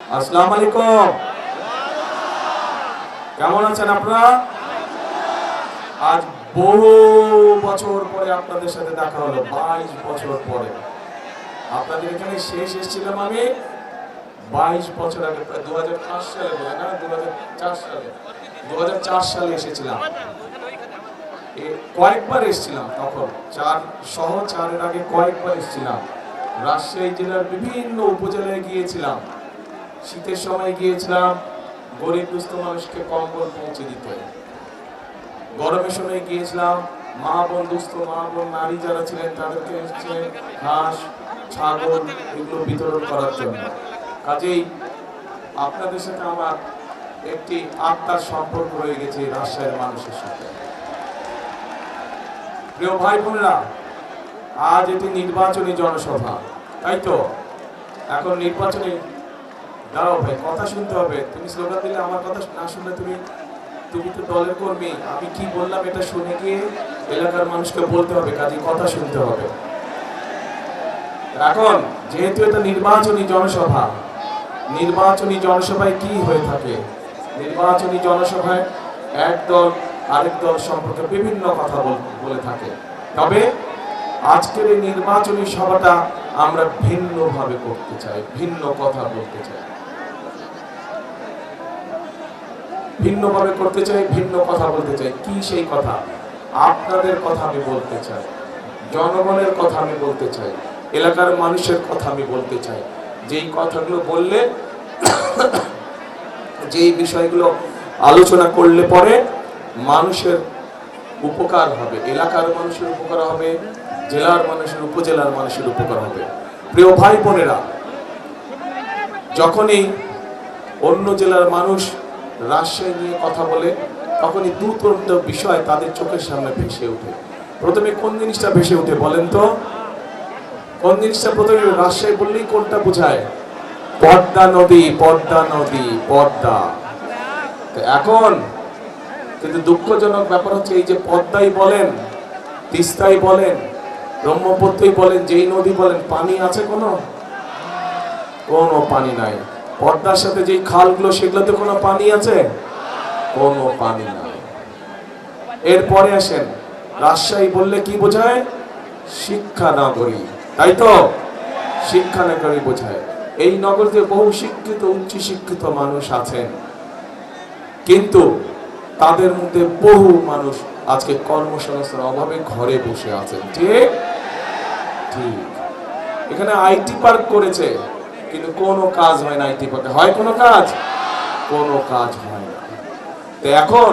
আসসালামু আলাইকুম। কেমন আছেন আপনারা? আজ বহু বছর পরে আপনাদের সাথে দেখা হলো, 22 বছর পরে। আপনাদের এখানে শেষ এসেছিলাম আমি 22 বছর আগে, প্রায় 2005 সালে, বলে না 2004 সালে, 2004 সালে এসেছিলাম। কয়েকবার এসেছিলাম, তখন 4 সহ 4-এর আগে কয়েকবার এসেছিলাম। রাজশাহী জেলার বিভিন্ন উপজেলায় গিয়েছিলাম। শীতের সময় গিয়েছিলাম গরিব দুস্থ মানুষকে কম্বল পৌঁছে দিতে। গরমের সময় গিয়েছিলাম মা বোন, দুস্থ মা বোন নারী যারা ছিলেন তাদেরকে ঘাস, ছাগল এগুলো বিতরণ করার জন্য। কাজেই আপনাদের সাথে আমার একটি আত্মার সম্পর্ক রয়ে গেছে রাজশাহীর মানুষের সাথে। প্রিয় ভাই বোনেরা, আজ এটি নির্বাচনী জনসভা, তাই তো? এখন নির্বাচনী, দাঁড়াও ভাই, কথা শুনতে হবে। তুমি স্লোগান দিলে আমার কথা না শুনলে তুমি তো দলের কর্মী। আমি কি বললাম এটা শুনে গিয়ে এলাকার মানুষকে বলতে হবে, কাজে কথা শুনতে হবে। এখন যেহেতু এটা নির্বাচনী জনসভা, নির্বাচনী জনসভায় কি হয়ে থাকে? নির্বাচনী জনসভায় এক দল আরেক দল সম্পর্কে বিভিন্ন কথা বলে থাকে। তবে আজকের এই নির্বাচনী সভাটা আমরা ভিন্নভাবে করতে চাই, ভিন্ন কথা বলতে চাই, ভিন্নভাবে করতে চাই, ভিন্ন কথা বলতে চাই। কি সেই কথা? আপনাদের কথা আমি বলতে চাই, জনগণের কথা আমি বলতে চাই, এলাকার মানুষের কথা আমি বলতে চাই। যেই কথাগুলো বললে, যেই বিষয়গুলো আলোচনা করলে পরে মানুষের উপকার হবে, এলাকার মানুষের উপকার হবে, জেলার মানুষের, উপজেলার মানুষের উপকার হবে। প্রিয় ভাই বোনেরা, যখনই অন্য জেলার মানুষ রাজশাহী নিয়ে কথা বলে, তখনই দুটো বিষয় তাদের চোখের সামনে ভেসে ওঠে। প্রথমে কোন জিনিসটা ভেসে ওঠে বলেন তো? কোন জিনিসটা প্রথমে? রাজশাহী বললেই কোনটা বোঝায়? পদ্মা নদী, পদ্মা নদী, পদ্মা। এখন কিন্তু দুঃখজনক ব্যাপার হচ্ছে, এই যে পদ্মাই বলেন, তিস্তাই বলেন, ব্রহ্মপুত্রই বলেন, যেই নদী বলেন, পানি আছে কোনো পানি নাই। পদ্মার সাথে যেই খালগুলো, সেগুলোতে কোনো পানি আছে? কোনো পানি নাই। এরপরে আসেন, রাজশাহী বললে কি বোঝায়? শিক্ষা নগরী, তাই তো? শিক্ষা নগরী বোঝায়। এই নগরীতে বহু শিক্ষিত, উচ্চ শিক্ষিত মানুষ আছেন, কিন্তু তাদের মধ্যে বহু মানুষ আজকে কর্মসংস্থানের অভাবে ঘরে বসে আছেন। ঠিক ঠিক এখানে আইটি পার্ক করেছে, কিন্তু কোনো কাজ হয় না। আইটি পার্কে হয় কোনো কাজ? কোনো কাজ হয় না। তো এখন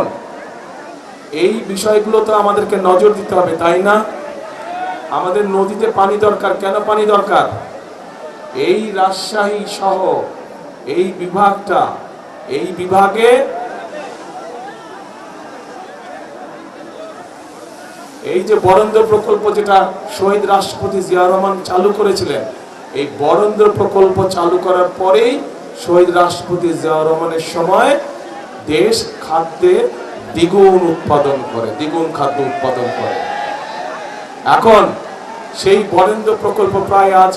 এই বিষয়গুলো তো আমাদেরকে নজর দিতে হবে, তাই না? আমাদের নদীতে পানি দরকার। কেন পানি দরকার? এই রাজশাহী সহ এই বিভাগটা, এই বিভাগে এই যে বরেন্দ্র প্রকল্প, যেটা শহীদ রাষ্ট্রপতি জিয়া রহমান চালু করেছিলেন, এই বরেন্দ্র প্রকল্প চালু করার পরেই শহীদ রাষ্ট্রপতি জিয়া রহমানের সময় দেশ খাদ্যে দ্বিগুণ উৎপাদন করে, দ্বিগুণ খাদ্য উৎপাদন করে। এখন সেই বরেন্দ্র প্রকল্প প্রায় আজ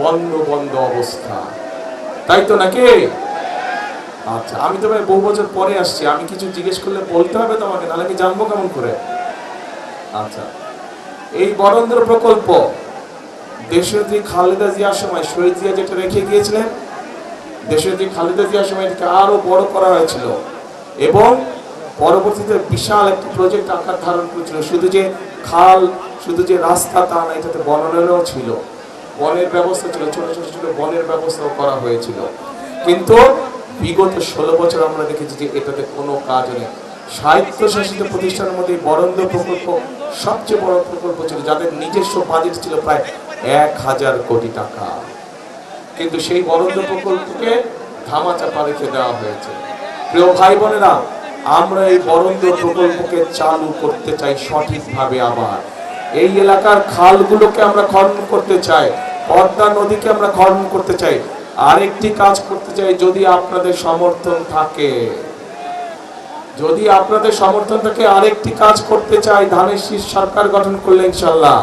বন্ধ বন্ধ অবস্থা, তাই তো নাকি? আচ্ছা, আমি তো ভাই বহু বছর পরে আসছি, আমি কিছু জিজ্ঞেস করলে বলতে হবে তোমাকে, নাহলে আমি জানবো কেমন করে? আচ্ছা, এই বরেন্দ্র প্রকল্প দেশনেত্রী খালেদা জিয়ার সময়, শহীদ জিয়া যেটা রেখে গিয়েছিলেন, দেশনেত্রী খালেদা জিয়ার সময় এটাকে আরো বড় করা হয়েছিল এবং পরবর্তীতে বিশাল একটি প্রজেক্ট আকার ধারণ করেছিল। শুধু যে খাল, শুধু যে রাস্তা তা না, এটাতে বনায়নও ছিল, বনের ব্যবস্থা ছিল, ছোট ছোট ছোট বনের ব্যবস্থাও করা হয়েছিল। কিন্তু বিগত 16 বছর আমরা দেখেছি যে এটাতে কোনো কাজ নেই। স্বায়ত্তশাসিত প্রতিষ্ঠানের মধ্যে বরেন্দ্র প্রকল্প সবচেয়ে বড় প্রকল্প ছিল, যাদের নিজস্ব বাজেট ছিল প্রায় 1000 কোটি টাকা। কিন্তু সেই বরেন্দ্র প্রকল্পকে ধামাচাপা রেখে দেওয়া হয়েছে। প্রিয় ভাই বোনেরা, আমরা এই বরেন্দ্র প্রকল্পকে চালু করতে চাই সঠিকভাবে। আবার এই এলাকার খালগুলোকে আমরা খনন করতে চাই, পদ্মা নদীকে আমরা খনন করতে চাই। আরেকটি কাজ করতে চাই, যদি আপনাদের সমর্থন থাকে, যদি আপনাদের সমর্থন থাকে, আরেকটি কাজ করতে চাই। ধানের শীষ সরকার গঠন করলে ইনশাল্লাহ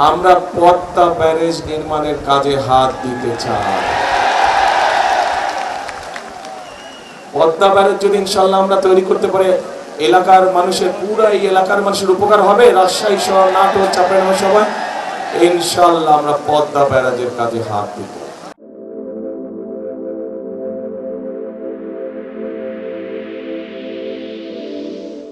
আমরা পদ্মা ব্যারেজ নির্মাণের কাজে হাত দিতে চাই। পদ্মা ব্যারেজ যদি ইনশাল্লাহ আমরা তৈরি করতে পারি, এলাকার মানুষের, পুরো এই এলাকার মানুষের উপকার হবে। রাজশাহী শহর, নাটোর, চাঁপাইনবাবগঞ্জ সবাই ইনশাল্লাহ আমরা পদ্মা ব্যারাজের কাজে হাত দিব।